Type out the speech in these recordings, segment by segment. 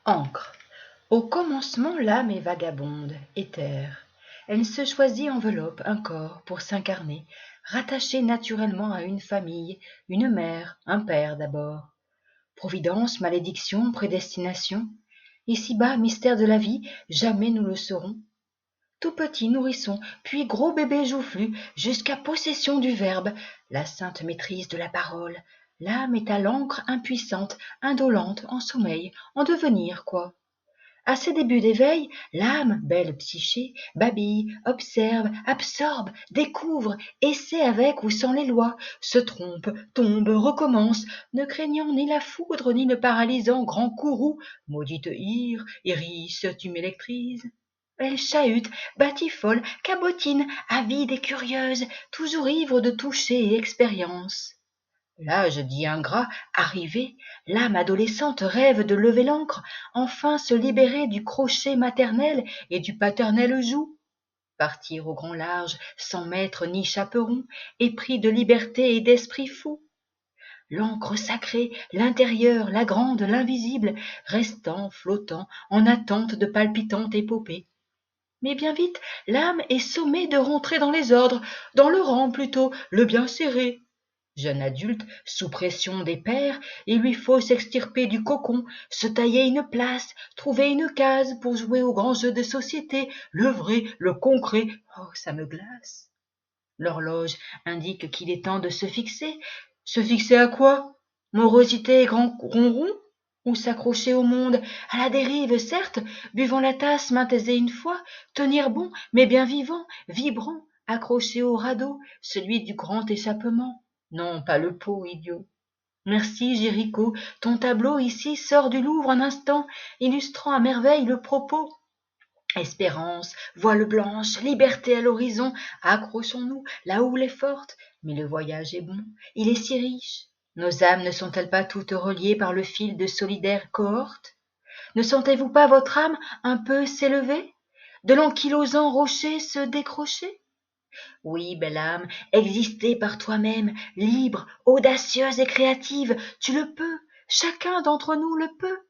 Ancre. Au commencement l'âme est vagabonde, éthère. Elle se choisit enveloppe un corps pour s'incarner, rattachée naturellement à une famille, une mère, un père d'abord. Providence, malédiction, prédestination. Ici-bas, mystère de la vie, jamais nous le saurons. Tout petit nourrisson, puis gros bébé joufflu, jusqu'à possession du verbe, la sainte maîtrise de la parole. L'âme est à l'encre impuissante, indolente, en sommeil, en devenir, quoi. À ses débuts d'éveil, l'âme, belle psyché, babille, observe, absorbe, découvre, essaie avec ou sans les lois, se trompe, tombe, recommence, ne craignant ni la foudre ni le paralysant grand courroux. Maudite ire, hérisse, tu m'électrises. Elle chahute, batifole, cabotine, avide et curieuse, toujours ivre de toucher et expérience. L'âge dit ingrat arrivé, l'âme adolescente rêve de lever l'ancre, enfin se libérer du crochet maternel et du paternel joug. Partir au grand large, sans maître ni chaperon, épris de liberté et d'esprit fou. L'encre sacrée, l'intérieur, la grande, l'invisible, restant, flottant, en attente de palpitante épopée. Mais bien vite, l'âme est sommée de rentrer dans les ordres, dans le rang plutôt, le bien serré. Jeune adulte, sous pression des pères, il lui faut s'extirper du cocon, se tailler une place, trouver une case pour jouer aux grands jeux de société, le vrai, le concret. Oh, ça me glace. L'horloge indique qu'il est temps de se fixer. Se fixer à quoi? Morosité et grand ronron? Ou s'accrocher au monde, à la dérive, certes, buvant la tasse maintes et une fois, tenir bon, mais bien vivant, vibrant, accroché au radeau, celui du grand échappement. Non, pas le pot, idiot. Merci, Géricault, ton tableau ici sort du Louvre un instant, illustrant à merveille le propos. Espérance, voile blanche, liberté à l'horizon, accrochons-nous, la houle est forte, mais le voyage est bon, il est si riche. Nos âmes ne sont-elles pas toutes reliées par le fil de solidaires cohortes? Ne sentez-vous pas votre âme un peu s'élever, de l'ankylosant rocher se décrocher? Oui, belle âme, exister par toi-même, libre, audacieuse et créative, tu le peux, chacun d'entre nous le peut.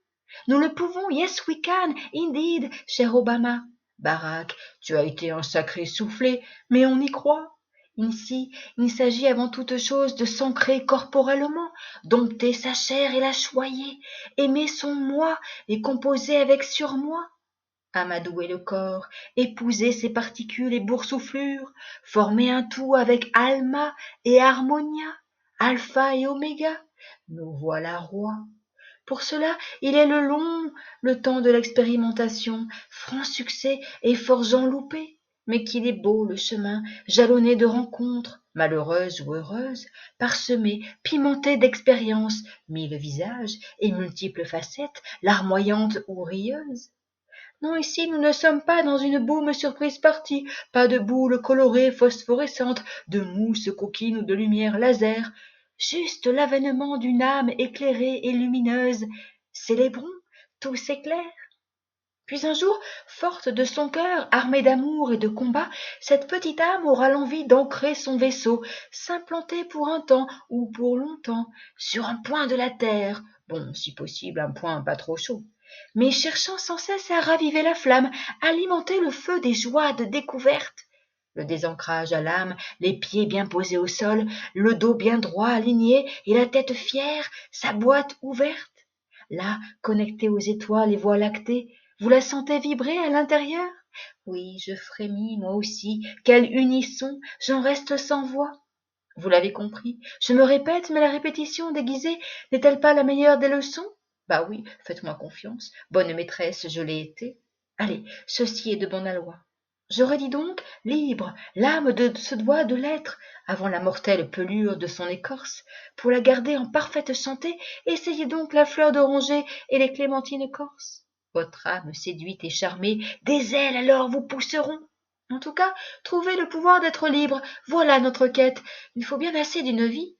Nous le pouvons, yes we can, indeed, cher Obama. Barack, tu as été un sacré soufflé, mais on y croit. Ici, il s'agit avant toute chose de s'ancrer corporellement, dompter sa chair et la choyer, aimer son moi et composer avec surmoi. Amadouer le corps, épouser ses particules et boursouflures, former un tout avec Alma et Harmonia, Alpha et Oméga. Nous voilà rois. Pour cela, il est le temps de l'expérimentation, franc succès et forgeant loupé, mais qu'il est beau le chemin, jalonné de rencontres, malheureuses ou heureuses, parsemé, pimenté d'expériences, mille visages et multiples facettes, larmoyantes ou rieuses. Non, ici nous ne sommes pas dans une baume surprise partie, pas de boules colorées phosphorescentes, de mousse coquine ou de lumière laser, juste l'avènement d'une âme éclairée et lumineuse. Célébrons, tout s'éclaire. Puis un jour, forte de son cœur, armée d'amour et de combat, cette petite âme aura l'envie d'ancrer son vaisseau, s'implanter pour un temps ou pour longtemps, sur un point de la terre, bon, si possible, un point pas trop chaud, mais cherchant sans cesse à raviver la flamme, alimenter le feu des joies de découverte. Le désancrage à l'âme, les pieds bien posés au sol, le dos bien droit aligné et la tête fière, sa boîte ouverte. Là, connectée aux étoiles et voies lactées, vous la sentez vibrer à l'intérieur? Oui, je frémis, moi aussi. Quel unisson! J'en reste sans voix. Vous l'avez compris. Je me répète, mais la répétition déguisée n'est-elle pas la meilleure des leçons? Bah oui, faites-moi confiance. Bonne maîtresse, je l'ai été. Allez, ceci est de bon aloi. Je redis donc, libre, l'âme se doit de l'être, avant la mortelle pelure de son écorce. Pour la garder en parfaite santé, essayez donc la fleur d'oranger et les clémentines corses. Votre âme séduite et charmée, des ailes alors vous pousseront. En tout cas, trouvez le pouvoir d'être libre, voilà notre quête. Il faut bien assez d'une vie.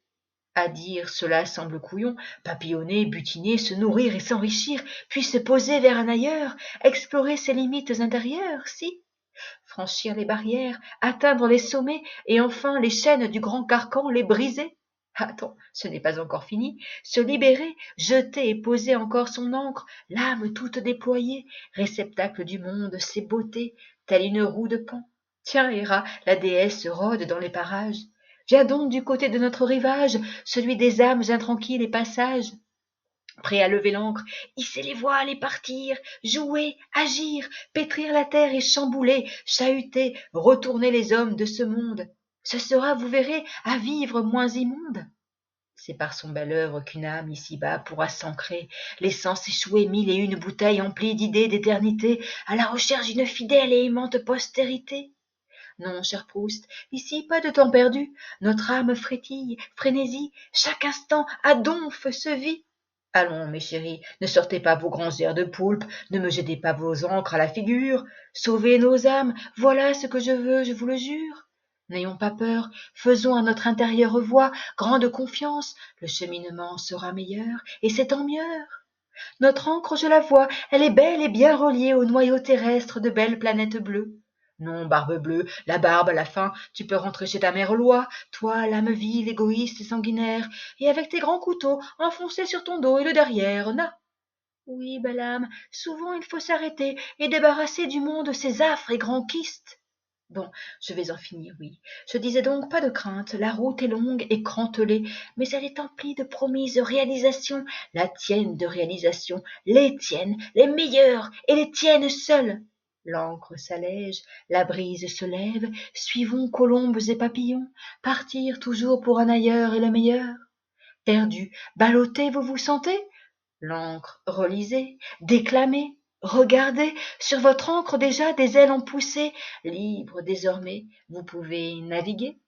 À dire cela semble couillon, papillonner, butiner, se nourrir et s'enrichir, puis se poser vers un ailleurs, explorer ses limites intérieures, si franchir les barrières, atteindre les sommets et enfin les chaînes du grand carcan les briser. Attends, ce n'est pas encore fini. Se libérer, jeter et poser encore son encre, l'âme toute déployée, réceptacle du monde, ses beautés, telle une roue de Pan. Tiens, Héra, la déesse rôde dans les parages. Viens donc du côté de notre rivage, celui des âmes intranquilles et passages. Prêt à lever l'ancre, hisser les voiles et partir, jouer, agir, pétrir la terre et chambouler, chahuter, retourner les hommes de ce monde. Ce sera, vous verrez, à vivre moins immonde. C'est par son bel œuvre qu'une âme ici-bas pourra s'ancrer, laissant s'échouer 1001 bouteilles emplies d'idées d'éternité, à la recherche d'une fidèle et aimante postérité. Non, cher Proust, ici pas de temps perdu, notre âme frétille, frénésie, chaque instant à donf se vit. Allons, mes chéris, ne sortez pas vos grands airs de poulpe, ne me jetez pas vos encres à la figure. Sauvez nos âmes, voilà ce que je veux, je vous le jure. N'ayons pas peur, faisons à notre intérieure voix grande confiance, le cheminement sera meilleur, et c'est tant mieux. Notre encre, je la vois, elle est belle et bien reliée au noyau terrestre de belles planètes bleues. Non, barbe bleue, la barbe à la fin, tu peux rentrer chez ta mère loi, toi, l'âme vive, égoïste et sanguinaire, et avec tes grands couteaux enfoncés sur ton dos et le derrière, na. Oui, belle âme, souvent il faut s'arrêter et débarrasser du monde ces affres et grands kystes. Bon, je vais en finir, oui. Je disais donc, pas de crainte, la route est longue et crantelée, mais elle est emplie de promises réalisations, la tienne de réalisation, les tiennes, les meilleures, et les tiennes seules. L'ancre s'allège, la brise se lève, suivons colombes et papillons, partir toujours pour un ailleurs et le meilleur. Perdu, ballotté, vous vous sentez? L'encre, relisez, déclamez, regardez, sur votre encre déjà des ailes ont poussé, libre désormais, vous pouvez naviguer.